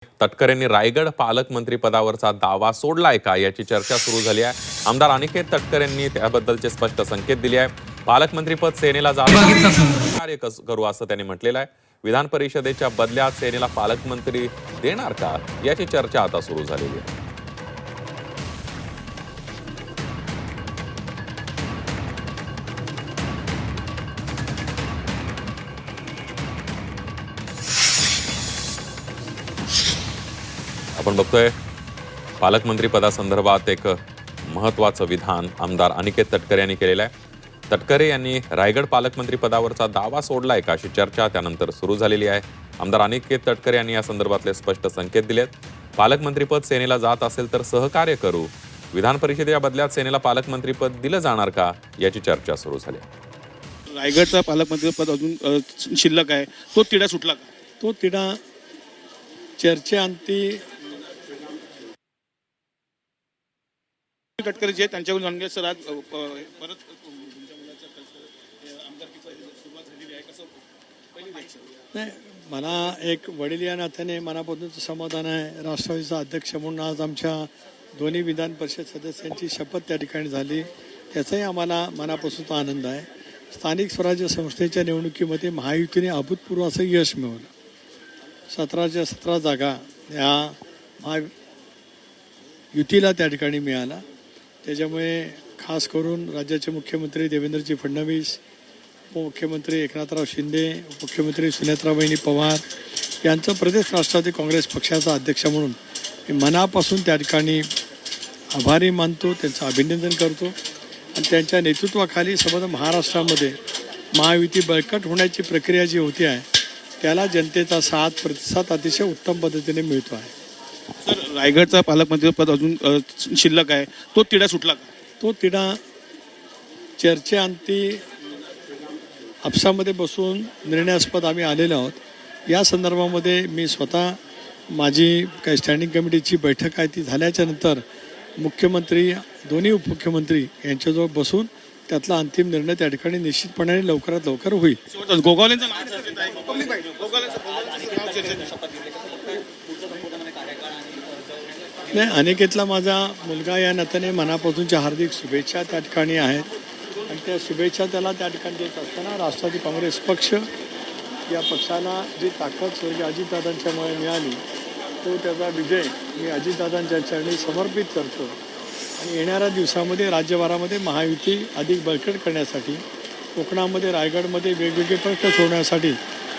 तटकरेंनी रायगड पालकमंत्रीपदावरचा दावा सोडलाय का याची चर्चा सुरू झाली आहे। आमदार अनिकेत तटकरेंनी त्याबद्दलचे स्पष्ट संकेत दिले आहे। पालकमंत्रीपद सेनेला कार्य करू असं त्यांनी म्हटलेलं आहे। विधान परिषदेच्या बदल्यात सेनेला पालकमंत्री देणार का याची चर्चा आता सुरू झालेली आहे। आपण बघतोय पालकमंत्री पदासंदर्भात एक महत्त्वाचं विधान आमदार अनिकेत तटकरे यांनी केलेलं आहे। तटकरे यांनी रायगड पालकमंत्री पदावरचा दावा सोडलाय का अशी चर्चा त्यानंतर सुरू झालेली आहे। आमदार अनिकेत तटकरे यांनी या संदर्भातले स्पष्ट संकेत दिलेत। पालकमंत्रीपद सेनेला जात असेल तर सहकार्य करू, विधान परिषदेच्या बदल्यात सेनेला पालकमंत्रीपद दिलं जाणार का याची चर्चा सुरू झाली आहे। रायगडचा पालकमंत्रीपद अजून शिल्लक आहे, तो तिढा सुटला का? तो तिढा चर्चेअंती तटकरे जे त्यांच्याकडून जाणून घ्या सर, आज परत तुमच्या मुलाच्या आमदारकीचा सुरुवात झालेली आहे, कसं पहिली रिएक्शन? नाही, मला एक वडील या नात्याने मनापासूनचं समाधान आहे। राष्ट्रवादीचा अध्यक्ष म्हणून आज आमच्या दोन्ही विधान परिषद सदस्यांची शपथ त्या ठिकाणी झाली, त्याचाही आम्हाला मनापासूनचा आनंद आहे। स्थानिक स्वराज्य संस्थेच्या निवडणुकीमध्ये महायुतीने अभूतपूर्व असं यश मिळवलं। 17च्या 17 जागा या महायुतीला त्या ठिकाणी मिळाला। त्याच्यामुळे खास करून राज्याचे मुख्यमंत्री देवेंद्रजी फडणवीस, उपमुख्यमंत्री एकनाथराव शिंदे, उपमुख्यमंत्री सुनेत्राबाई पवार यांचं प्रदेश राष्ट्रवादी काँग्रेस पक्षाचा अध्यक्ष म्हणून मी मनापासून त्या ठिकाणी आभारी मानतो, त्यांचं अभिनंदन करतो। आणि त्यांच्या नेतृत्वाखाली समजा महाराष्ट्रामध्ये महायुती बळकट होण्याची प्रक्रिया जी होती आहे त्याला जनतेचा साथ प्रतिसाद अतिशय उत्तम पद्धतीने मिळतो आहे। सर, रायगडचा पालकमंत्रीपद अजून शिल्लक आहे, तो तिढा सुटला का? तो तिढा चर्चेअंती आपसामध्ये बसून निर्णयास्पद आम्ही आलेलो आहोत। या संदर्भामध्ये मी स्वतः माझी काही स्टँडिंग कमिटीची बैठक आहे ती झाल्याच्या नंतर मुख्यमंत्री, दोन्ही उपमुख्यमंत्री यांच्याजवळ बसून त्यातला अंतिम निर्णय त्या ठिकाणी निश्चितपणे लवकरात लवकर होईल। गोगावलेंचं नाव चर्चेत आहे। गोगावलेंचं नाव चर्चेत आहे। नाही, अनिकेतला माझा मुलगा या नात्याने मनापासूनच्या हार्दिक शुभेच्छा त्या ठिकाणी आहेत। आणि त्या शुभेच्छा त्याला त्या ठिकाणी देत असताना राष्ट्रवादी काँग्रेस पक्ष या पक्षाला जी ताकद स्वर्गीय अजितदादांच्यामुळे मिळाली तो त्याचा विजय मी अजितदादांच्या चरणी समर्पित करतो। आणि येणाऱ्या दिवसामध्ये राज्यभरामध्ये महायुती अधिक बळकट करण्यासाठी, कोकणामध्ये रायगडमध्ये वेगवेगळे प्रश्न सोडवण्यासाठी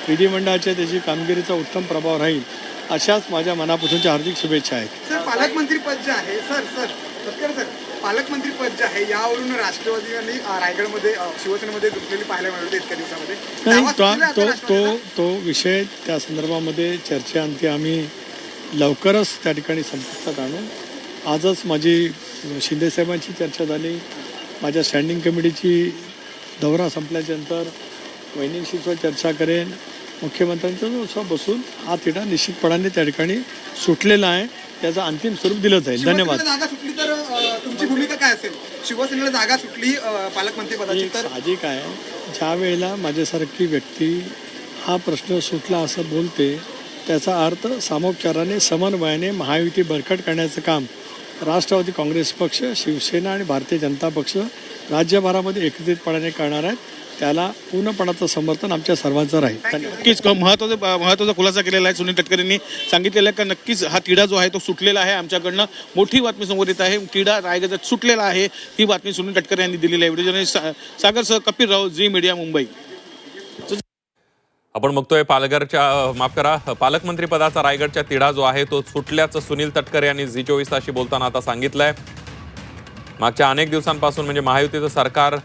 विधिमंडळाच्या त्याची कामगिरीचा उत्तम प्रभाव राहील अशाच माझ्या मनापासूनच्या हार्दिक शुभेच्छा आहेत। सर, पालकमंत्री पद जे आहे तटकरे सर, पालकमंत्री पद जे आहे यावरून राष्ट्रवादी आणि रायगडमध्ये शिवसेनेमध्ये गुंतलेली पाहायला मिळते इतक्या दिवसामध्ये। नाही, तो विषय त्या संदर्भामध्ये चर्चेअंती आम्ही लवकरच त्या ठिकाणी संपुष्टात आणू। आजच माझी शिंदेसाहेबांची चर्चा झाली, माझ्या स्टँडिंग कमिटीची दौरा संपल्याच्यानंतर वहिनींशी चर्चा करेन, मुख्यमंत्र्यांचा बसून हा तिढा निश्चितपणाने त्या ठिकाणी सुटलेला आहे, त्याचं अंतिम स्वरूप दिलं जाईल। धन्यवाद। जागा सुटली तर तुमची भूमिका काय असेल? शिवसेनेला जागा सुटली पालकमंत्री पदाची तर साहजिक आहे, ज्या वेळेला माझ्यासारखी व्यक्ती हा प्रश्न सुटला असं बोलते त्याचा अर्थ सामोपचाराने समन्वयाने महायुती बळकट करण्याचं काम राष्ट्रवादी काँग्रेस पक्ष, शिवसेना आणि भारतीय जनता पक्ष राज्यभरामध्ये एकत्रितपणाने करणार आहेत। त्याला पूर्णपणाचं समर्थन आमच्या सर्वांचं राहील। नक्कीच महत्त्वाचा खुलासा केलेला आहे सुनील तटकरेंनी सांगितलेलं आहे का नक्कीच हा तिढा जो आहे तो सुटलेला आहे। आमच्याकडनं मोठी बातमी समोर येत आहे, तिढा रायगडात सुटलेला आहे, ही बातमी सुनील तटकरे यांनी दिलेली आहे। व्हिडिओ जर्नलिस्ट सागरसह कपिल राव, झी मीडिया, मुंबई। आपण बघतोय पालकमंत्री पदाचा रायगडच्या तिढा जो आहे तो सुटल्याचं सुनील तटकरे यांनी झी 24 ताशी बोलताना आता सांगितलंय। मागच्या अनेक दिवसांपासून म्हणजे महायुतीचं सरकार,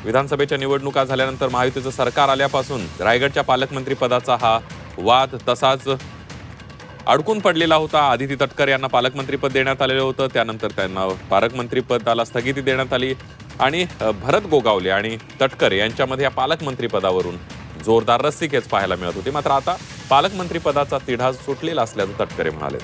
विधानसभेच्या निवडणुका झाल्यानंतर महायुतीचं सरकार आल्यापासून रायगडच्या पालकमंत्री पदाचा हा वाद तसाच अडकून पडलेला होता। आदिती तटकरे यांना पालकमंत्रीपद देण्यात आलेलं होतं, त्यानंतर त्यांना पालकमंत्रीपदाला स्थगिती देण्यात आली आणि भरत गोगावले आणि तटकरे यांच्यामध्ये या पालकमंत्रीपदावरून जोरदार रस्सीखेच पाहायला मिळत होती। मात्र आता पालकमंत्रीपदाचा तिढा सुटलेला असल्याचं तटकरे म्हणाले।